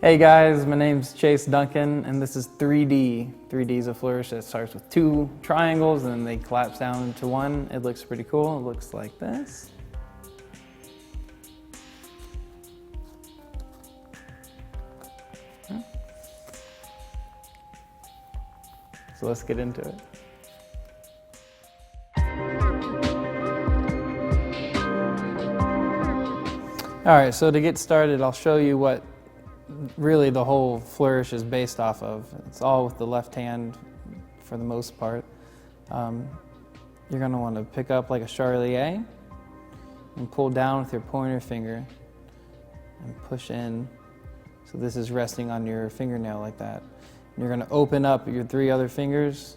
Hey guys, my name's Chase Duncan, and this is 3D. 3D is a flourish that starts with two triangles and then they collapse down into one. It looks pretty cool. It looks like this. So let's get into it. All right, so to get started, I'll show you what really the whole flourish is based off of. It's all with the left hand for the most part. You're going to want to pick up like a charlier and pull down with your pointer finger and push in. So this is resting on your fingernail like that. And you're going to open up your three other fingers,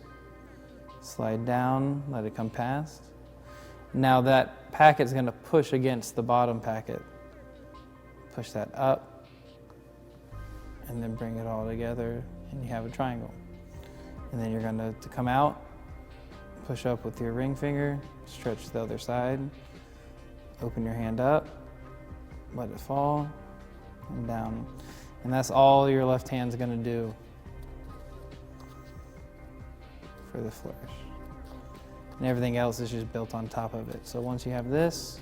slide down, let it come past. Now that packet's going to push against the bottom packet. Push that up and then bring it all together and you have a triangle. And then you're going to come out, push up with your ring finger, stretch to the other side, open your hand up, let it fall, and down. And that's all your left hand's going to do for the flourish. And everything else is just built on top of it. So once you have this,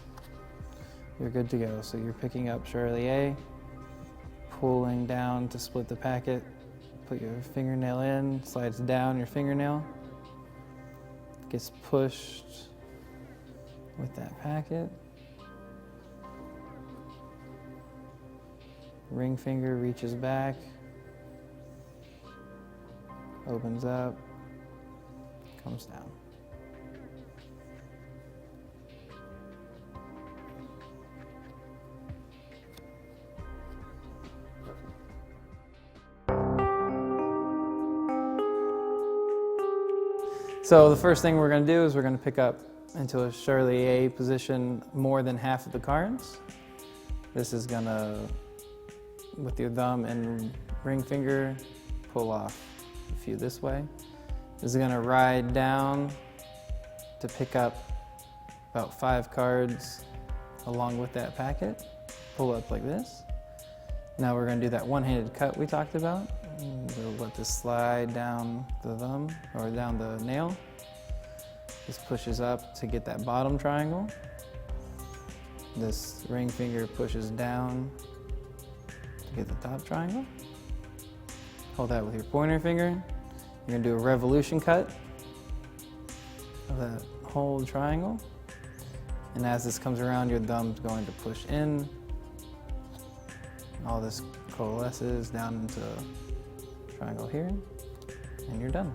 you're good to go. So you're picking up charlier, pulling down to split the packet, put your fingernail in, slides down your fingernail, gets pushed with that packet. Ring finger reaches back, opens up, comes down. So the first thing we're going to do is we're going to pick up into a charlier position more than half of the cards. This is going to, with your thumb and ring finger, pull off a few this way. This is going to ride down to pick up about 5 cards along with that packet. Pull up like this. Now we're going to do that one-handed cut we talked about. We'll let this slide down the thumb or down the nail. This pushes up to get that bottom triangle. This ring finger pushes down to get the top triangle. Hold that with your pointer finger. You're going to do a revolution cut of that whole triangle. And as this comes around, your thumb's going to push in. All this coalesces down into triangle here, and you're done.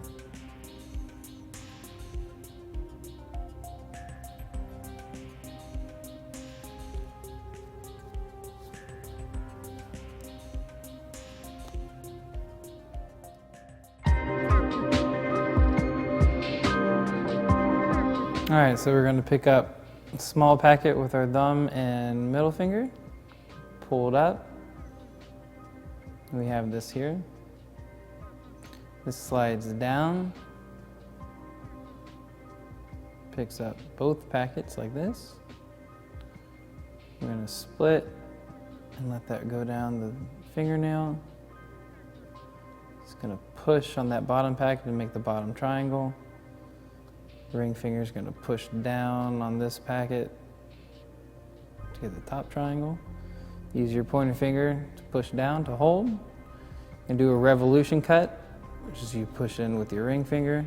All right, so we're going to pick up a small packet with our thumb and middle finger, pull it up. We have this here. This slides down, picks up both packets like this. We're going to split and let that go down the fingernail. It's going to push on that bottom packet to make the bottom triangle. The ring finger is going to push down on this packet to get the top triangle. Use your pointer finger to push down to hold. And do a revolution cut, which is you push in with your ring finger,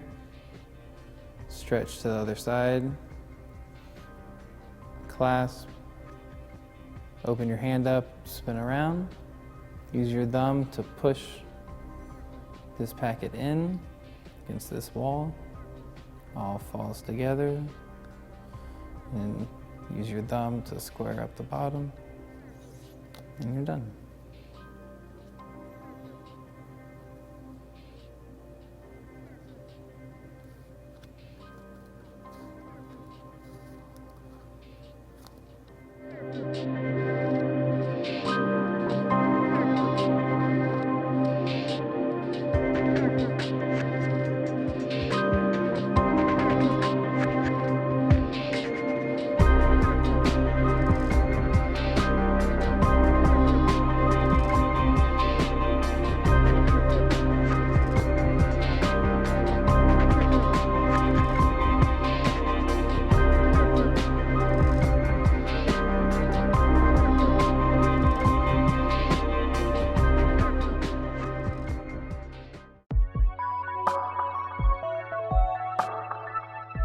stretch to the other side, clasp, open your hand up, spin around, use your thumb to push this packet in against this wall, all falls together, and use your thumb to square up the bottom, and you're done.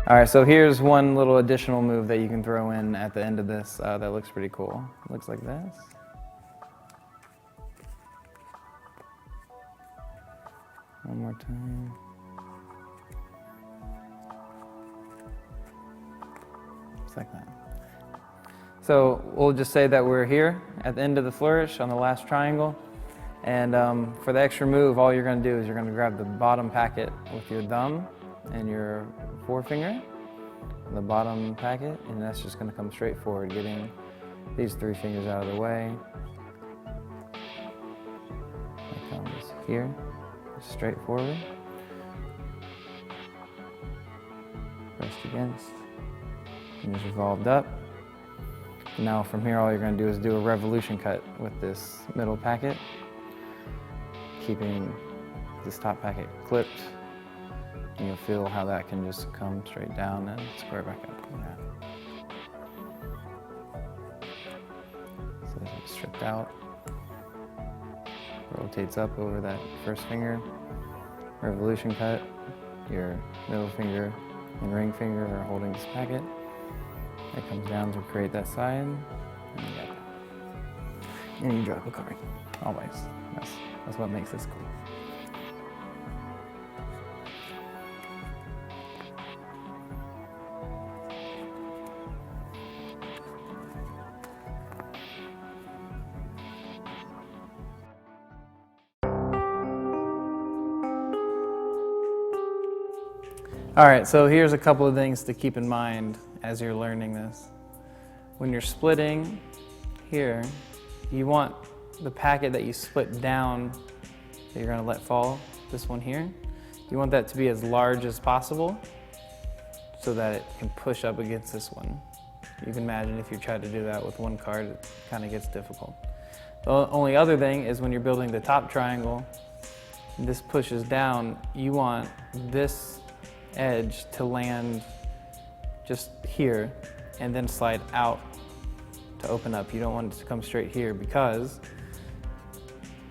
All right, so here's one little additional move that you can throw in at the end of this that looks pretty cool. It looks like this. One more time. Just like that. So we'll just say that we're here at the end of the flourish on the last triangle. And for the extra move, all you're going to do is you're going to grab the bottom packet with your thumb and your forefinger, the bottom packet, and that's just going to come straight forward, getting these 3 fingers out of the way. It comes here, straight forward, pressed against, and just revolved up. Now from here, all you're going to do is do a revolution cut with this middle packet, keeping this top packet clipped, and you'll feel how that can just come straight down and square back up. Yeah. So it's stripped out, rotates up over that first finger, revolution cut, your middle finger and ring finger are holding this packet. It comes down to create that side, and you drop a card, always. That's what makes this cool. All right, so here's a couple of things to keep in mind as you're learning this. When you're splitting here, you want the packet that you split down, that you're gonna let fall, this one here, you want that to be as large as possible so that it can push up against this one. You can imagine if you try to do that with one card, it kind of gets difficult. The only other thing is when you're building the top triangle, this pushes down, you want this edge to land just here and then slide out to open up. You don't want it to come straight here because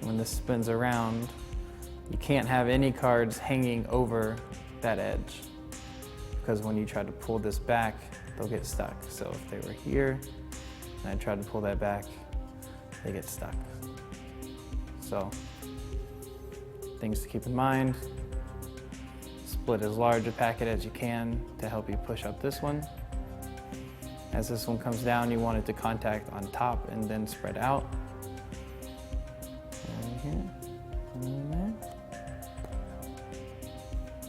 when this spins around, you can't have any cards hanging over that edge because when you try to pull this back, they'll get stuck. So if they were here and I tried to pull that back, they get stuck. So things to keep in mind. Split as large a packet as you can to help you push up this one. As this one comes down, you want it to contact on top and then spread out. And here, and there.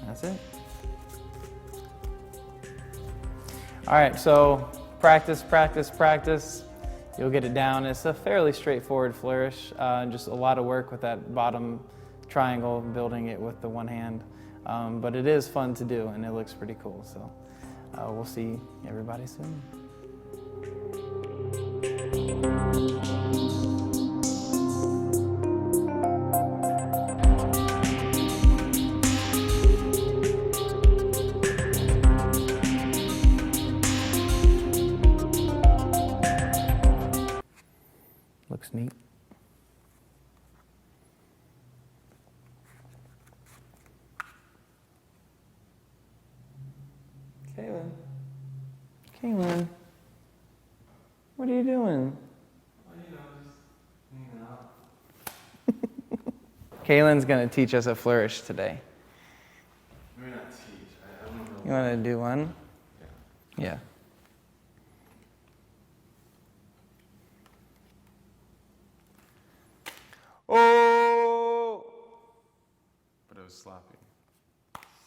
That's it. All right, so practice, practice, practice. You'll get it down. It's a fairly straightforward flourish, just a lot of work with that bottom triangle, building it with the one hand. But it is fun to do and it looks pretty cool. So we'll see everybody soon. Looks neat. Kaylin, what are you doing? Well, you know, just hanging out. Kaylin's going to teach us a flourish today. Maybe not teach. I don't know. You want to do one? Yeah. Yeah. Oh! But it was sloppy.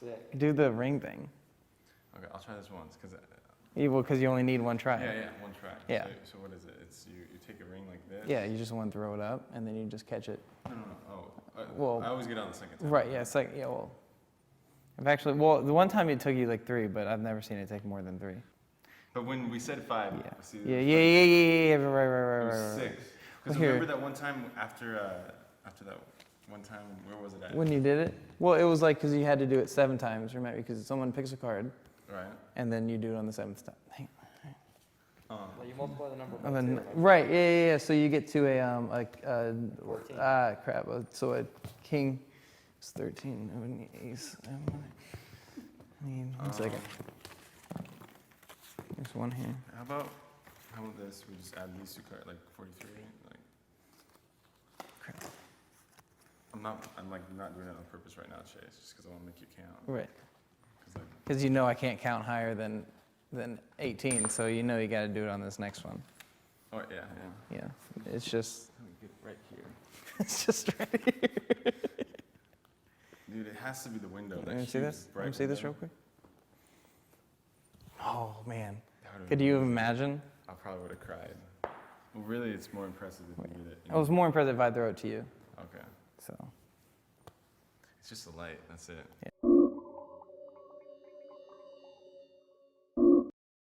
Sick. Do the ring thing. Okay, I'll try this once, because Because you only need one try. yeah, one try. Yeah. So what is it? It's you take a ring like this. Yeah, you just want to throw it up, and then you just catch it. No. Oh, Well, I always get on the second time. Right, yeah, it's like, yeah, well. I've actually, well, the one time it took you like 3, but I've never seen it take more than 3. But when we said 5, Yeah. see, Yeah, it right. was 6. Because Well, here. remember that one time after that one time, where was it at? When you did it? Well, it was like, because you had to do it 7 times, remember? Because someone picks a card, Right. and then you do it on the 7th time. Well, you multiply the number by And then, 2. right, yeah. So you get to a 14. crap. So a king is 13. I would need ace. I need, one second. There's one here. How about this? We just add these two cards, like 43. Like, Crap. I'm like not doing it on purpose right now, Chase, just because I want to make you count. Right. 'Cause, like, Because you know I can't count higher than 18, so you know you got to do it on this next one. oh yeah. Yeah. It's just, Let me get right here. it's just right here. Dude, it has to be the window. Let That me see huge, this. Let bright me see this real window. quick. Oh, man. That would've Could been you amazing. imagine? I probably would have cried. Well, really, it's more impressive if you get it. I was more impressed if I throw it to you. Okay. So. It's just a light. That's it. Yeah.